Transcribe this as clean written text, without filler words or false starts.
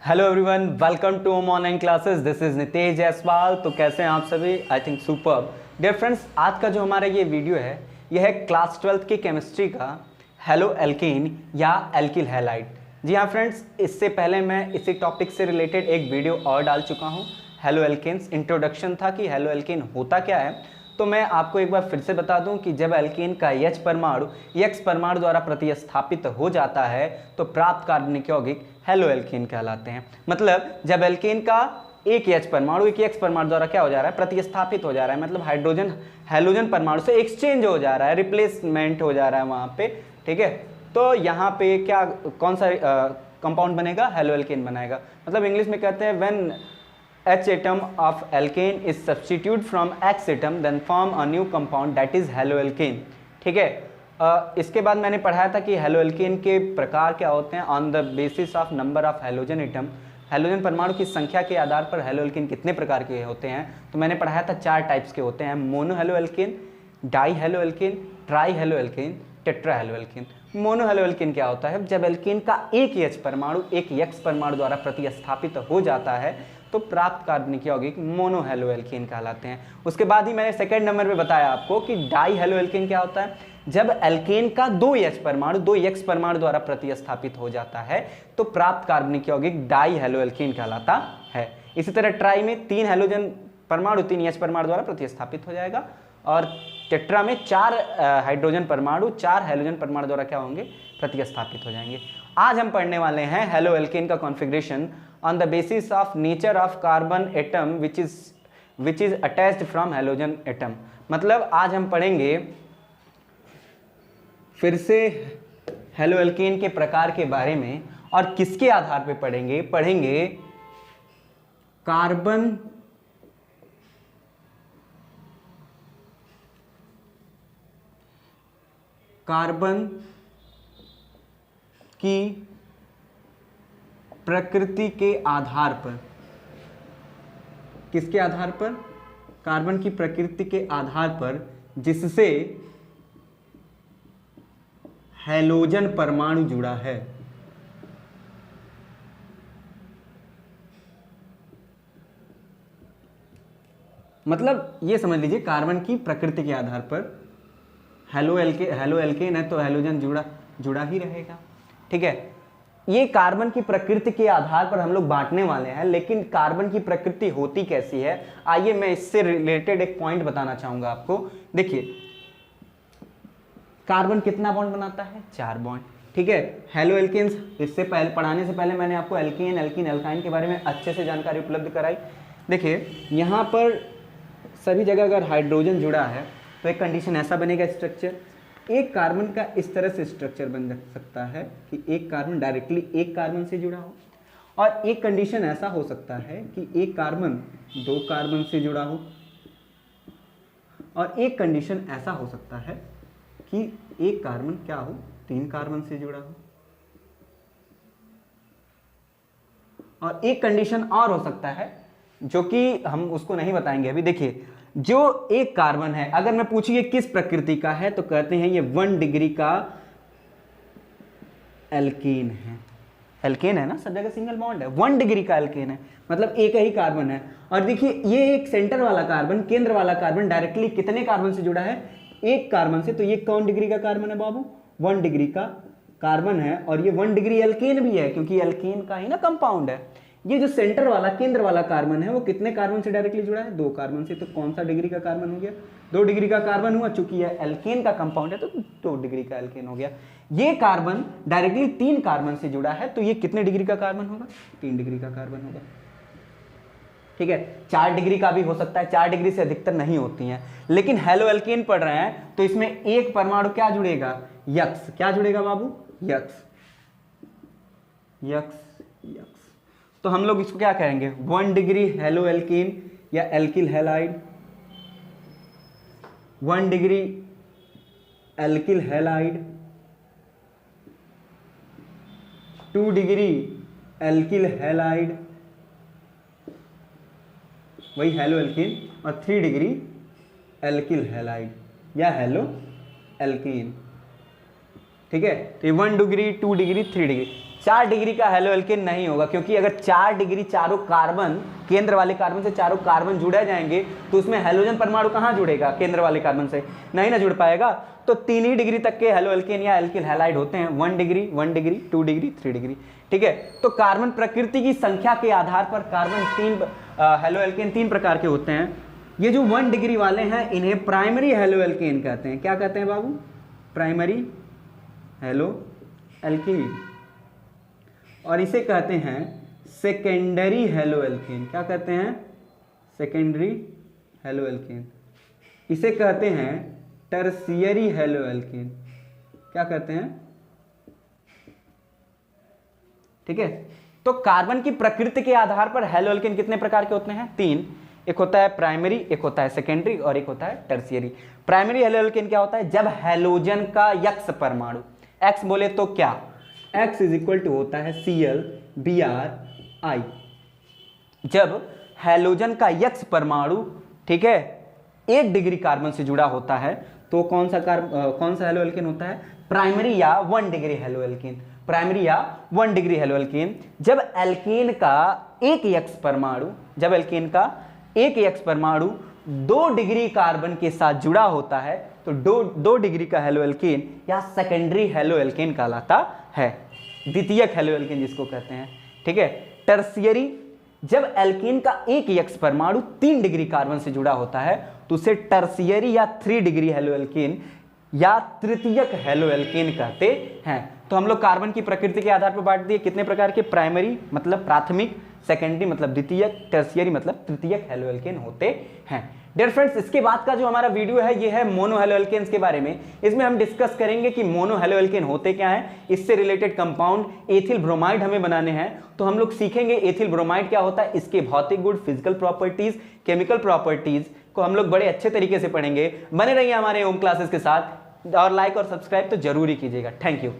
Hello everyone, welcome to home online classes. This is Nitesh Jaiswal. तो कैसे हैं आप सभी? I think superb. Dear friends, आज का जो हमारा ये वीडियो है यह है क्लास 12th की केमिस्ट्री का हेलो एल्कीन या एल्किल हैलाइड। जी हाँ फ्रेंड्स, इससे पहले मैं इसी टॉपिक से रिलेटेड एक वीडियो और डाल चुका हूँ। हेलो एल्केन्स इंट्रोडक्शन था कि हेलो एल्कीन होता क्या है। तो मैं आपको एक बार फिर से बता दूं कि जब एल्कीन का H परमाणु X परमाणु द्वारा प्रतिस्थापित हो जाता है तो प्राप्त कार्बनिक यौगिक हेलो एल्कीन कहलाते हैं। मतलब जब एल्कीन का एक H परमाणु एक X परमाणु द्वारा क्या हो जा रहा है, प्रतिस्थापित हो जा रहा है, मतलब हाइड्रोजन हैलोजन परमाणु से एक्सचेंज हो जा रहा है, रिप्लेसमेंट हो जा रहा है वहाँ पे। ठीक है, तो यहाँ पे क्या कौन सा कंपाउंड बनेगा? हेलो एल्कीन बनाएगा। मतलब इंग्लिश में कहते हैं when H atom of alkane is substituted from X atom then form a new compound that is haloalkane। ठीक है, इसके बाद मैंने पढ़ाया था कि हेलोएल्केन के प्रकार क्या होते हैं on the basis of number of halogen atom. Halogen परमाणु की संख्या के आधार पर हेलोएल्केन कितने प्रकार के होते हैं। तो मैंने पढ़ाया था 4 टाइप्स के होते हैं, mono haloalkane, di haloalkane, tri haloalkane, tetra haloalkane. Mono haloalkane क्या होता है? जब एल्केन का एक H परमाणु एक X परमाणु द्वारा प्रतिस्थापित हो जाता है तो प्राप्त कार्बनिक यौगिक मोनो हेलोएल्केन कहलाते हैं। उसके बाद ही मैंने सेकंड नंबर पे बताया आपको कि डाई हेलोएल्केन क्या होता है। जब एल्केन का 2 H परमाणु 2 X परमाणु द्वारा प्रतिस्थापित हो जाता है तो प्राप्त कार्बनिक यौगिक डाई हेलोएल्केन कहलाता है। इसी तरह ट्राई में 3 हेलोजन परमाणु 3 H परमाणु द्वारा प्रतिस्थापित हो जाएगा और टेट्रा में 4 हाइड्रोजन परमाणु 4 हेलोजन परमाणु द्वारा क्या होंगे, प्रतिस्थापित हो जाएंगे। आज हम पढ़ने वाले हैं हेलो एल्केन का configuration on the basis of nature of carbon atom which is attached from halogen atom. मतलब आज हम पढ़ेंगे फिर से हेलो एल्केन के प्रकार के बारे में और किसके आधार पे पढ़ेंगे कार्बन की प्रकृति के आधार पर। किसके आधार पर? कार्बन की प्रकृति के आधार पर जिससे हैलोजन परमाणु जुड़ा है। मतलब ये समझ लीजिए, कार्बन की प्रकृति के आधार पर हेलो एल्केन है तो हैलोजन जुड़ा ही रहेगा। ठीक है, ये कार्बन की प्रकृति के आधार पर हम लोग बांटने वाले हैं, लेकिन कार्बन की प्रकृति होती कैसी है, आइए मैं इससे रिलेटेड एक पॉइंट बताना चाहूंगा आपको। देखिए, कार्बन कितना बॉन्ड बनाता है? 4 बॉन्ड। ठीक है, हेलो एल्केन्स इससे पहले पढ़ाने से पहले मैंने आपको एल्कीन एल्कीन एल्काइन के बारे में अच्छे से जानकारी उपलब्ध कराई। देखिए, यहाँ पर सभी जगह अगर हाइड्रोजन जुड़ा है तो एक कंडीशन ऐसा बनेगा स्ट्रक्चर, एक कार्बन का इस तरह से स्ट्रक्चर बन सकता है कि एक कार्बन डायरेक्टली एक कार्बन से जुड़ा हो, और एक कंडीशन ऐसा हो सकता है कि एक कार्बन 2 कार्बन से जुड़ा हो, और एक कंडीशन ऐसा हो सकता है कि एक कार्बन क्या हो, 3 कार्बन से जुड़ा हो, और एक कंडीशन और हो सकता है जो कि हम उसको नहीं बताएंगे अभी। देखिए, जो एक कार्बन है, अगर मैं पूछिए किस प्रकृति का है तो कहते हैं ये 1 डिग्री का एल्केन है। एल्केन है ना, सब जगह सिंगल बॉन्ड है, 1 डिग्री का एल्केन है, मतलब एक ही कार्बन है। और देखिए, ये एक सेंटर वाला कार्बन, केंद्र वाला कार्बन डायरेक्टली कितने कार्बन से जुड़ा है? एक कार्बन से। तो ये कौन डिग्री का कार्बन है बाबू? 1 डिग्री का कार्बन है, और ये 1 डिग्री एल्केन भी है क्योंकि एल्केन का ही ना कंपाउंड है। ये जो सेंटर वाला केंद्र वाला कार्बन है वो कितने कार्बन से डायरेक्टली जुड़ा है? 2 कार्बन से। तो कौन सा डिग्री का कार्बन हो गया? 2 डिग्री का कार्बन हुआ। चूंकि ये एल्केन का कंपाउंड है तो 2 डिग्री का एल्केन हो गया। ये कार्बन डायरेक्टली 3 कार्बन से जुड़ा है तो ये कितने डिग्री का कार्बन होगा? 3 डिग्री का कार्बन होगा। ठीक है, 4 डिग्री का भी हो सकता है, 4 डिग्री से अधिकतर नहीं होती हैं। लेकिन हेलो एल्केन पढ़ रहे हैं तो इसमें एक परमाणु क्या जुड़ेगा? यक्स। क्या जुड़ेगा बाबू? यक्स। तो हम लोग इसको क्या कहेंगे? 1 डिग्री हेलो एल्कीन या alkyl halide, 1 degree alkyl halide, 2 degree alkyl halide, वही हेलो एल्कीन, और 3 डिग्री एल्किल हैलाइड या हेलो एल्कीन। ठीक है, तो 1 डिग्री 2 डिग्री 3 डिग्री 4 डिग्री का हेलो एल्केन नहीं होगा, क्योंकि अगर 4 डिग्री चारों कार्बन, केंद्र वाले कार्बन से चारों कार्बन जुड़े जाएंगे तो उसमें हेलोजन परमाणु कहाँ जुड़ेगा, केंद्र वाले कार्बन से नहीं ना जुड़ पाएगा। तो 3 ही डिग्री तक के हेलो एल्केन या एल्किल हैलाइड होते हैं, 1 डिग्री 2 डिग्री 3 डिग्री। ठीक है, तो कार्बन प्रकृति की संख्या के आधार पर कार्बन 3 हेलो एल्केन 3 प्रकार के होते हैं। ये जो 1 डिग्री वाले हैं इन्हें प्राइमरी हेलो एल्केन कहते हैं। क्या कहते हैं बाबू, प्राइमरी हेलो एल्केन। और इसे कहते हैं सेकेंडरी हेलो एल्केन। क्या कहते हैं, सेकेंडरी हेलो एल्केन। इसे कहते हैं टर्शियरी हेलो एल्केन। क्या कहते हैं, ठीक है। तो कार्बन की प्रकृति के आधार पर हेलो एल्केन कितने प्रकार के होते हैं, 3। एक होता है प्राइमरी, एक होता है सेकेंडरी और एक होता है टर्शियरी। प्राइमरी हेलो एल्केन क्या होता है, जब हेलोजन का यक्स परमाणु, एक्स बोले तो क्या, X इज इक्वल टू होता है ClBrI। जब हेलोजन का यक्स परमाणु, ठीक है, 1 डिग्री कार्बन से जुड़ा होता है तो कौन सा हेलो एल्केन होता है, प्राइमरी या 1 डिग्री हेलो एल्केन। प्राइमरी या 1 डिग्री हेलो एल्केन। जब एल्केन का एक यक्स परमाणु, जब एल्केन का एक यक्स परमाणु 2 डिग्री कार्बन के साथ जुड़ा होता है तो 2 डिग्री का हेलो एल्केन या सेकेंडरी हेलो एल्केन कहलाता है, द्वितीयक हेलो एल्केन जिसको कहते हैं। ठीक है, टर्शियरी, जब एल्केन का एक यक्स परमाणु 3 डिग्री कार्बन से जुड़ा होता है तो उसे टर्शियरी या 3 डिग्री हेलो एल्केन या तृतीयक हेलो एल्केन कहते हैं। तो हम लोग कार्बन की प्रकृति के आधार पर बांट दिए कितने प्रकार के, प्राइमरी मतलब प्राथमिक, सेकेंडरी मतलब द्वितीयक, टर्शियरी मतलब तृतीयक हेलो एल्केन होते हैं। डियर फ्रेंड्स, इसके बाद का जो हमारा वीडियो है ये है मोनो हेलो एल्केन्स के बारे में। इसमें हम डिस्कस करेंगे कि मोनो हेलो एल्केन होते क्या हैं, इससे रिलेटेड कंपाउंड एथिल ब्रोमाइड हमें बनाने हैं तो हम लोग सीखेंगे एथिल ब्रोमाइड क्या होता है, इसके भौतिक गुण, फिजिकल प्रॉपर्टीज, केमिकल प्रॉपर्टीज को हम लोग बड़े अच्छे तरीके से पढ़ेंगे। बने रहिए हमारे होम क्लासेस के साथ और लाइक और सब्सक्राइब तो जरूर ही कीजिएगा। Thank you.